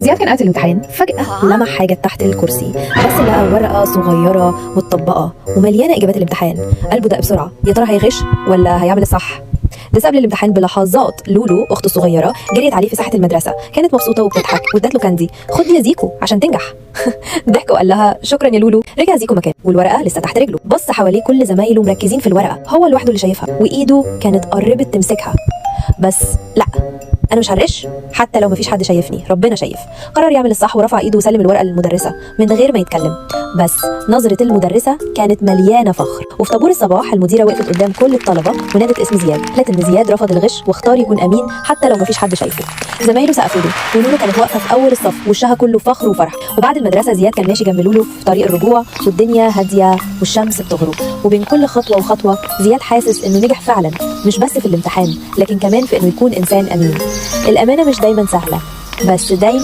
زياد كان قاعد في الامتحان، فجأة لمح حاجة تحت الكرسي، بس لقى ورقة صغيرة متطبقة ومليانة إجابات الامتحان. قلبه دق بسرعة، يا ترى هيغش ولا هيعمل الصح؟ لسه قبل الامتحان بلحظات لولو اخته الصغيره جريت عليه في ساحه المدرسه، كانت مبسوطه وبتضحك وادت له كاندي. خد يا زيكو عشان تنجح. ضحك وقال لها شكرا يا لولو. رجع زيكو مكانه والورقه لسه تحت رجله. بص حواليه كل زمايله مركزين في الورقه، هو لوحده اللي شايفها وايده كانت قربت تمسكها. بس لا، انا مش هرقش حتى لو مفيش حد شايفني، ربنا شايف. قرر يعمل الصح ورفع ايده وسلم الورقه للمدرسه من غير ما يتكلم. بس نظره المدرسه كانت مليانه فخر. وفي طابور الصباح المديره وقفت قدام كل الطلبه ونادت اسم زياد، قالت ان زياد رفض الغش واختار يكون امين حتى لو مفيش حد شايفه. زمايله سقفوا له ولولو كانت واقفه في اول الصف وشها كله فخر وفرح. وبعد المدرسه زياد كان ماشي جنب لولو في طريق الرجوع والدنيا هاديه والشمس بتغرب، وبين كل خطوه وخطوه زياد حاسس انه نجح فعلا، مش بس في الامتحان لكن كمان في انه يكون انسان امين. الامانه مش دايما سهله، بس دايما